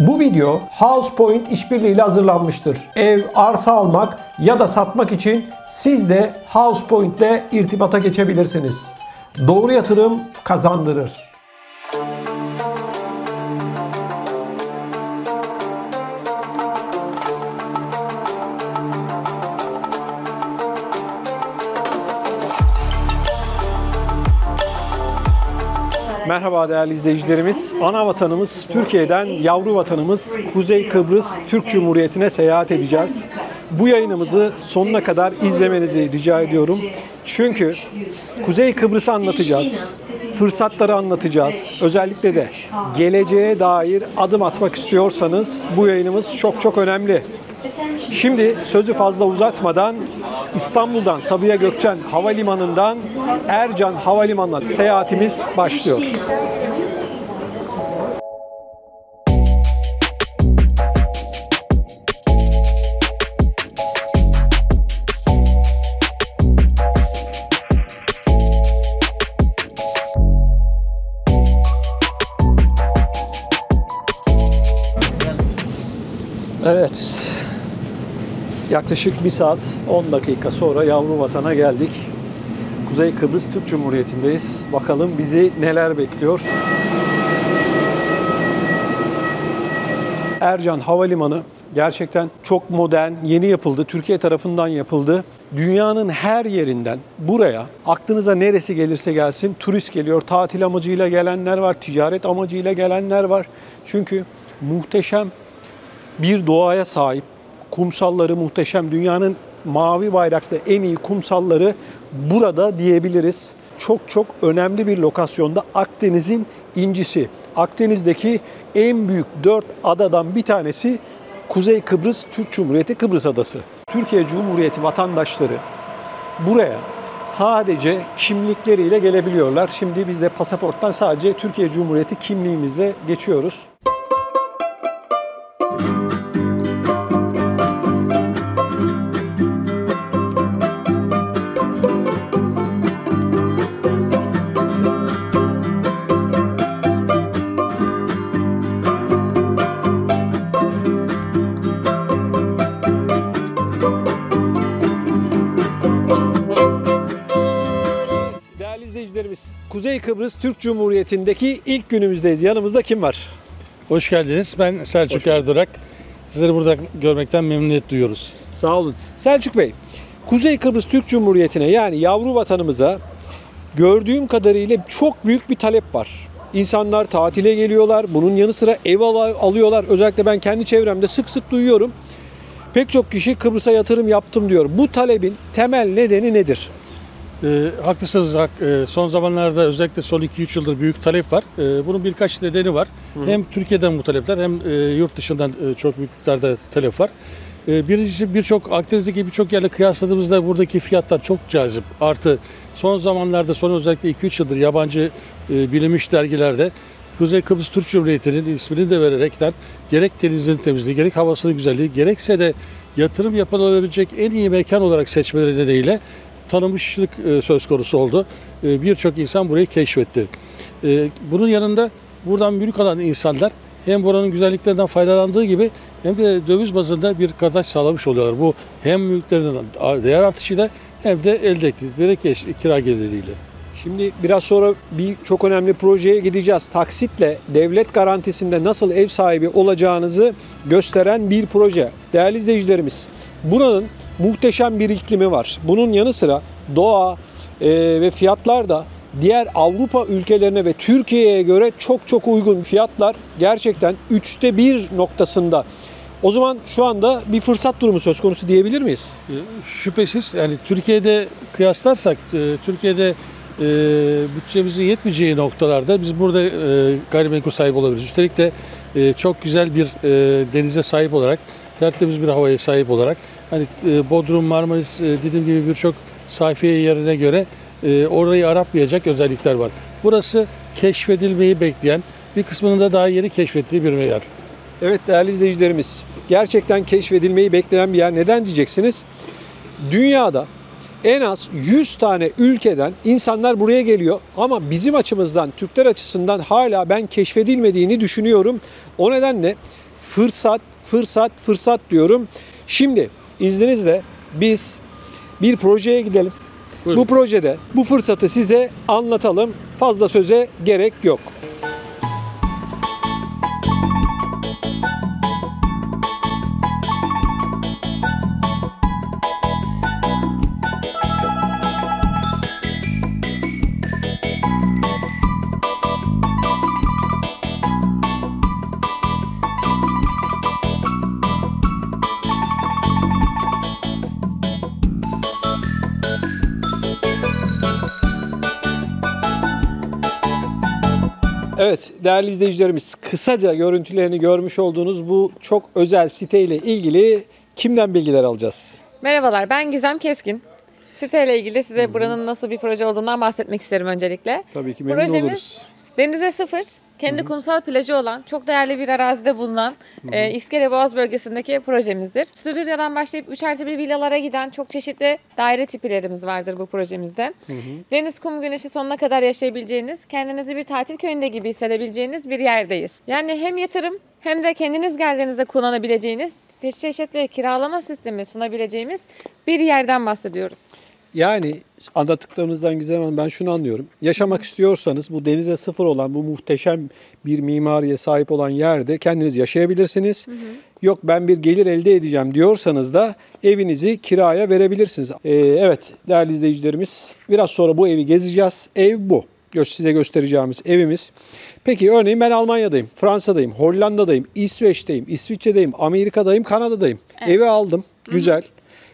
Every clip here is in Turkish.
Bu video HousePoint işbirliğiyle hazırlanmıştır. Ev, arsa almak ya da satmak için siz de HousePoint ile irtibata geçebilirsiniz. Doğru yatırım kazandırır. Merhaba değerli izleyicilerimiz. Ana vatanımız Türkiye'den yavru vatanımız Kuzey Kıbrıs Türk Cumhuriyeti'ne seyahat edeceğiz. Bu yayınımızı sonuna kadar izlemenizi rica ediyorum. Çünkü Kuzey Kıbrıs'ı anlatacağız, fırsatları anlatacağız. Özellikle de geleceğe dair adım atmak istiyorsanız bu yayınımız çok önemli. Şimdi sözü fazla uzatmadan İstanbul'dan Sabiha Gökçen Havalimanı'ndan Ercan Havalimanı'na seyahatimiz başlıyor. Evet. Yaklaşık 1 saat 10 dakika sonra yavru vatana geldik. Kuzey Kıbrıs Türk Cumhuriyeti'ndeyiz. Bakalım bizi neler bekliyor. Ercan Havalimanı gerçekten çok modern, yeni yapıldı. Türkiye tarafından yapıldı. Dünyanın her yerinden buraya aklınıza neresi gelirse gelsin turist geliyor. Tatil amacıyla gelenler var, ticaret amacıyla gelenler var. Çünkü muhteşem bir doğaya sahip. Kumsalları muhteşem. Dünyanın mavi bayraklı en iyi kumsalları burada diyebiliriz. Çok önemli bir lokasyonda Akdeniz'in incisi. Akdeniz'deki en büyük 4 adadan bir tanesi Kuzey Kıbrıs Türk Cumhuriyeti Kıbrıs Adası. Türkiye Cumhuriyeti vatandaşları buraya sadece kimlikleriyle gelebiliyorlar. Şimdi biz de pasaporttan sadece Türkiye Cumhuriyeti kimliğimizle geçiyoruz. Kuzey Kıbrıs Türk Cumhuriyeti'ndeki ilk günümüzdeyiz. Yanımızda kim var? Hoş geldiniz. Ben Selçuk Erdurak. Sizleri burada görmekten memnuniyet duyuyoruz. Sağ olun. Selçuk Bey, Kuzey Kıbrıs Türk Cumhuriyeti'ne yani yavru vatanımıza gördüğüm kadarıyla çok büyük bir talep var. İnsanlar tatile geliyorlar. Bunun yanı sıra ev alıyorlar. Özellikle ben kendi çevremde sık duyuyorum. Pek çok kişi Kıbrıs'a yatırım yaptım diyor. Bu talebin temel nedeni nedir? Haklısınız. Son zamanlarda özellikle son 2-3 yıldır büyük talep var. Bunun birkaç nedeni var. Hem Türkiye'den bu talepler hem yurt dışından çok büyük miktarda talep var. Birincisi Akdeniz'deki birçok yerle kıyasladığımızda buradaki fiyatlar çok cazip. Artı son zamanlarda özellikle 2-3 yıldır yabancı bilinmiş dergilerde Kuzey Kıbrıs Türk Cumhuriyeti'nin ismini de vererekten gerek denizin temizliği, gerek havasının güzelliği, gerekse de yatırım yapılabilecek en iyi mekan olarak seçmeleri nedeniyle tanınmışlık söz konusu oldu. Birçok insan burayı keşfetti. Bunun yanında buradan mülk alan insanlar hem buranın güzelliklerinden faydalandığı gibi hem de döviz bazında bir kazanç sağlamış oluyorlar. Bu hem mülklerinin değer artışıyla hem de elde ettikleri kira geliriyle. Şimdi biraz sonra bir çok önemli projeye gideceğiz. Taksitle devlet garantisinde nasıl ev sahibi olacağınızı gösteren bir proje. Değerli izleyicilerimiz, buranın muhteşem bir iklimi var. Bunun yanı sıra doğa ve fiyatlar da diğer Avrupa ülkelerine ve Türkiye'ye göre çok uygun fiyatlar. Gerçekten 3'te 1 noktasında. O zaman şu anda bir fırsat durumu söz konusu diyebilir miyiz? Şüphesiz. Yani Türkiye'de kıyaslarsak Türkiye'de bütçemizin yetmeyeceği noktalarda biz burada gayrimenkul sahibi olabiliriz. Üstelik de çok güzel bir denize sahip olarak, tertemiz bir havaya sahip olarak, hani Bodrum, Marmaris, dediğim gibi birçok sayfiye yerine göre orayı aratmayacak özellikler var. Burası keşfedilmeyi bekleyen, bir kısmının da daha yeni keşfettiği bir yer. Evet değerli izleyicilerimiz, gerçekten keşfedilmeyi bekleyen bir yer. Neden diyeceksiniz? Dünyada en az 100 tane ülkeden insanlar buraya geliyor ama bizim açımızdan, Türkler açısından hala ben keşfedilmediğini düşünüyorum. O nedenle fırsat, fırsat, fırsat diyorum. Şimdi izninizle biz bir projeye gidelim. Buyurun. Bu projede bu fırsatı size anlatalım. Fazla söze gerek yok. Evet değerli izleyicilerimiz, kısaca görüntülerini görmüş olduğunuz bu çok özel siteyle ilgili kimden bilgiler alacağız? Merhabalar, ben Gizem Keskin. Siteyle ilgili size buranın nasıl bir proje olduğundan bahsetmek isterim öncelikle. Tabii ki memnun Projemiz oluruz. denize sıfır, kendi kumsal plajı olan, çok değerli bir arazide bulunan İskele-Boğaz bölgesindeki projemizdir. Stüdyodan başlayıp 3+1 villalara giden çok çeşitli daire tipilerimiz vardır bu projemizde. Deniz, kum, güneşi sonuna kadar yaşayabileceğiniz, kendinizi bir tatil köyünde gibi hissedebileceğiniz bir yerdeyiz. Yani hem yatırım hem de kendiniz geldiğinizde kullanabileceğiniz çeşitli kiralama sistemi sunabileceğimiz bir yerden bahsediyoruz. Yani anlattıklarınızdan Gizem Hanım ben şunu anlıyorum. Yaşamak istiyorsanız bu denize sıfır olan bu muhteşem bir mimariye sahip olan yerde kendiniz yaşayabilirsiniz. Yok ben bir gelir elde edeceğim diyorsanız da evinizi kiraya verebilirsiniz. Evet değerli izleyicilerimiz, biraz sonra bu evi gezeceğiz. Ev bu. Size göstereceğimiz evimiz. Peki örneğin ben Almanya'dayım, Fransa'dayım, Hollanda'dayım, İsveç'teyim, İsviçre'deyim, Amerika'dayım, Kanada'dayım. Evet. Evi aldım. Güzel.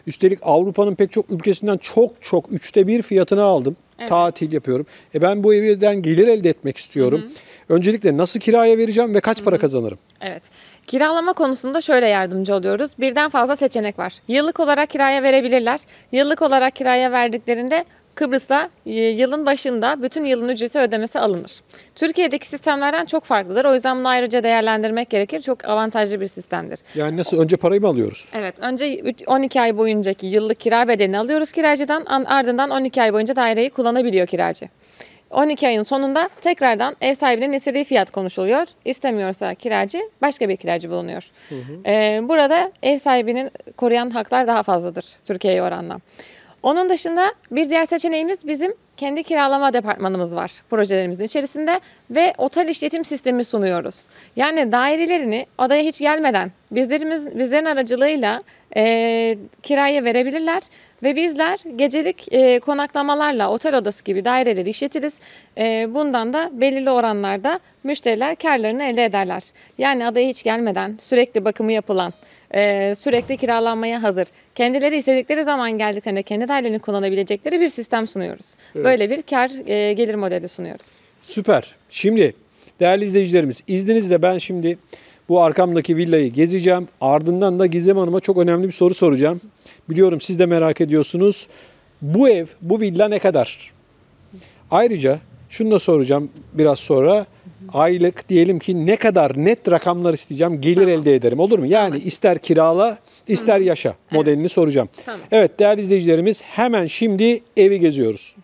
Üstelik Avrupa'nın pek çok ülkesinden çok 1/3 fiyatına aldım. Evet. Tatil yapıyorum. Ben bu evden gelir elde etmek istiyorum. Öncelikle nasıl kiraya vereceğim ve kaç para kazanırım? Evet. Kiralama konusunda şöyle yardımcı oluyoruz. Birden fazla seçenek var. Yıllık olarak kiraya verebilirler. Yıllık olarak kiraya verdiklerinde Kıbrıs'ta yılın başında bütün yılın ücreti ödemesi alınır. Türkiye'deki sistemlerden çok farklıdır. O yüzden bunu ayrıca değerlendirmek gerekir. Çok avantajlı bir sistemdir. Yani nasıl? Önce parayı mı alıyoruz? Evet. Önce 12 ay boyuncaki yıllık kira bedelini alıyoruz kiracıdan. Ardından 12 ay boyunca daireyi kullanabiliyor kiracı. 12 ayın sonunda tekrardan ev sahibinin istediği fiyat konuşuluyor. İstemiyorsa kiracı başka bir kiracı bulunuyor. Burada ev sahibinin koruyan haklar daha fazladır Türkiye'ye oranla. Onun dışında bir diğer seçeneğimiz bizim kendi kiralama departmanımız var projelerimizin içerisinde ve otel işletim sistemi sunuyoruz. Yani dairelerini adaya hiç gelmeden bizlerin aracılığıyla kiraya verebilirler ve bizler gecelik konaklamalarla otel odası gibi daireleri işletiriz. Bundan da belirli oranlarda müşteriler karlarını elde ederler. Yani adaya hiç gelmeden sürekli bakımı yapılan, sürekli kiralanmaya hazır, kendileri istedikleri zaman geldiklerinde kendi dairelerini kullanabilecekleri bir sistem sunuyoruz. Evet. Böyle bir kar gelir modeli sunuyoruz. Süper. Şimdi değerli izleyicilerimiz, izninizle ben şimdi bu arkamdaki villayı gezeceğim. Ardından da Gizem Hanım'a çok önemli bir soru soracağım. Biliyorum siz de merak ediyorsunuz. Bu ev, bu villa ne kadar? Ayrıca şunu da soracağım biraz sonra. Aylık diyelim ki ne kadar net rakamlar isteyeceğim, gelir elde ederim, olur mu? Yani ister kirala, ister yaşa modelini soracağım. Tamam. Evet değerli izleyicilerimiz, hemen şimdi evi geziyoruz.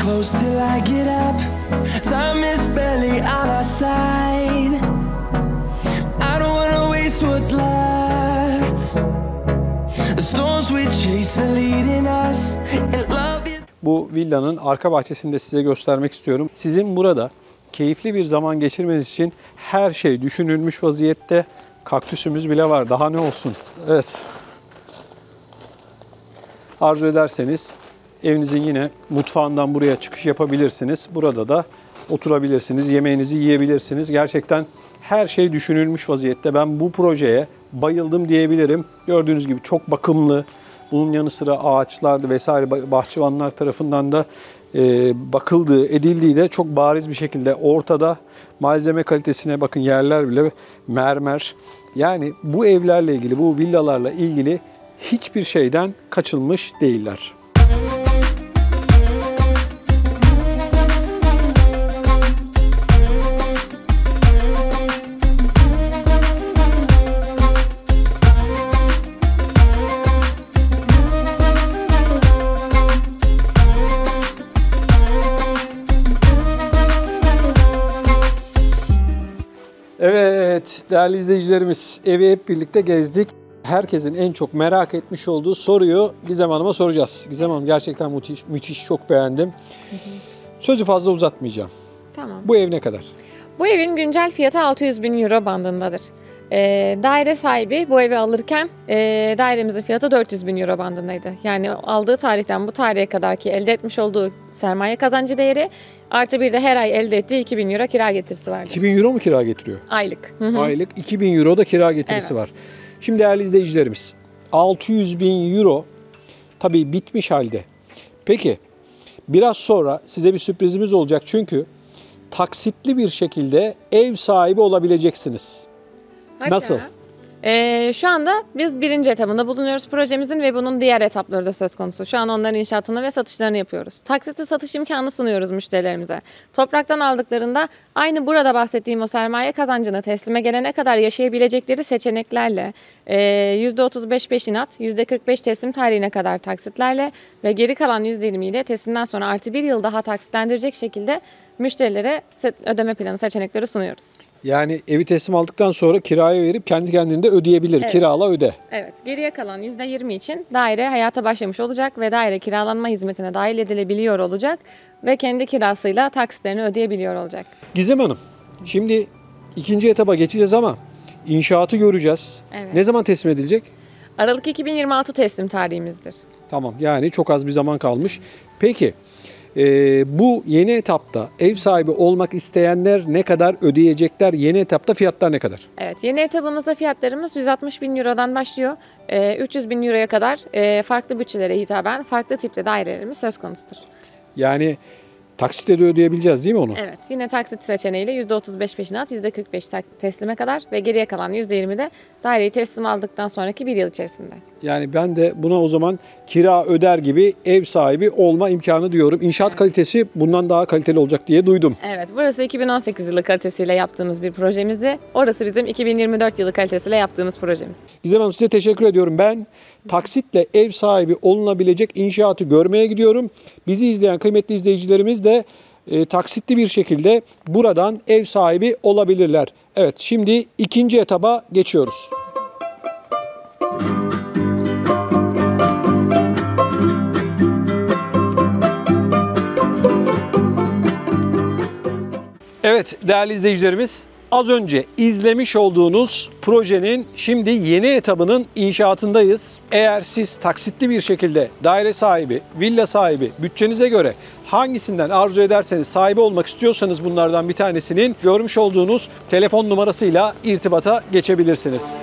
Close till I get up. Time is barely on our side. I don't wanna waste what's left. The storms we chase are leading us, and love is... Bu villanın arka bahçesini de size göstermek istiyorum. Sizin burada keyifli bir zaman geçirmeniz için her şey düşünülmüş vaziyette. Kaktüsümüz bile var. Daha ne olsun? Evet. Arzu ederseniz evinizin yine mutfağından buraya çıkış yapabilirsiniz. Burada da oturabilirsiniz, yemeğinizi yiyebilirsiniz. Gerçekten her şey düşünülmüş vaziyette. Ben bu projeye bayıldım diyebilirim. Gördüğünüz gibi çok bakımlı. Bunun yanı sıra ağaçlar vesaire bahçıvanlar tarafından da bakıldığı, edildiği de çok bariz bir şekilde ortada. Malzeme kalitesine bakın, yerler bile mermer. Yani bu evlerle ilgili, bu villalarla ilgili hiçbir şeyden kaçılmış değiller. Evet değerli izleyicilerimiz, evi hep birlikte gezdik. Herkesin en çok merak etmiş olduğu soruyu Gizem Hanım'a soracağız. Gizem Hanım gerçekten müthiş, çok beğendim. Sözü fazla uzatmayacağım. Tamam. Bu ev ne kadar? Bu evin güncel fiyatı 600.000 euro bandındadır. Daire sahibi bu evi alırken dairemizin fiyatı 400.000 euro bandındaydı. Yani aldığı tarihten bu tarihe kadarki elde etmiş olduğu sermaye kazancı değeri artı bir de her ay elde ettiği 2.000 euro kira getirisi vardı. 2000 euro mu kira getiriyor? Aylık. Aylık 2000 euro da kira getirisi Evet. var. Şimdi değerli izleyicilerimiz, 600.000 euro tabii bitmiş halde. Peki biraz sonra size bir sürprizimiz olacak çünkü taksitli bir şekilde ev sahibi olabileceksiniz. Hatta, Nasıl? Şu anda biz birinci etabında bulunuyoruz projemizin ve bunun diğer etapları da söz konusu. Şu an onların inşaatını ve satışlarını yapıyoruz. Taksitli satış imkanı sunuyoruz müşterilerimize. Topraktan aldıklarında aynı burada bahsettiğim o sermaye kazancını teslime gelene kadar yaşayabilecekleri seçeneklerle %35 peşinat, %45 teslim tarihine kadar taksitlerle ve geri kalan %20 ile teslimden sonra artı bir yıl daha taksitlendirecek şekilde müşterilere ödeme planı seçenekleri sunuyoruz. Yani evi teslim aldıktan sonra kiraya verip kendi kendine ödeyebilir. Evet. Kirala öde. Evet, geriye kalan %20 için daire hayata başlamış olacak ve daire kiralanma hizmetine dahil edilebiliyor olacak ve kendi kirasıyla taksitlerini ödeyebiliyor olacak. Gizem Hanım, şimdi ikinci etaba geçeceğiz ama inşaatı göreceğiz. Evet. Ne zaman teslim edilecek? Aralık 2026 teslim tarihimizdir. Tamam, yani çok az bir zaman kalmış. Peki bu yeni etapta ev sahibi olmak isteyenler ne kadar ödeyecekler? Yeni etapta fiyatlar ne kadar? Evet, yeni etabımızda fiyatlarımız 160.000 Euro'dan başlıyor. 300.000 Euro'ya kadar farklı bütçelere hitaben farklı tipli dairelerimiz söz konusudur. Yani taksitle de ödeyebileceğiz değil mi onu? Evet, yine taksit seçeneğiyle %35 peşinat, %45 teslime kadar ve geriye kalan %20 de daireyi teslim aldıktan sonraki bir yıl içerisinde. Yani ben de buna o zaman kira öder gibi ev sahibi olma imkanı diyorum. İnşaat kalitesi bundan daha kaliteli olacak diye duydum. Evet, burası 2018 yılı kalitesiyle yaptığımız bir projemizdi. Orası bizim 2024 yılı kalitesiyle yaptığımız projemiz. Gizem Hanım, size teşekkür ediyorum. Ben taksitle ev sahibi olunabilecek inşaatı görmeye gidiyorum. Bizi izleyen kıymetli izleyicilerimiz de taksitli bir şekilde buradan ev sahibi olabilirler. Evet, şimdi ikinci etaba geçiyoruz. Evet değerli izleyicilerimiz, az önce izlemiş olduğunuz projenin şimdi yeni etabının inşaatındayız. Eğer siz taksitli bir şekilde daire sahibi, villa sahibi, bütçenize göre hangisinden arzu ederseniz sahibi olmak istiyorsanız bunlardan bir tanesinin görmüş olduğunuz telefon numarasıyla irtibata geçebilirsiniz.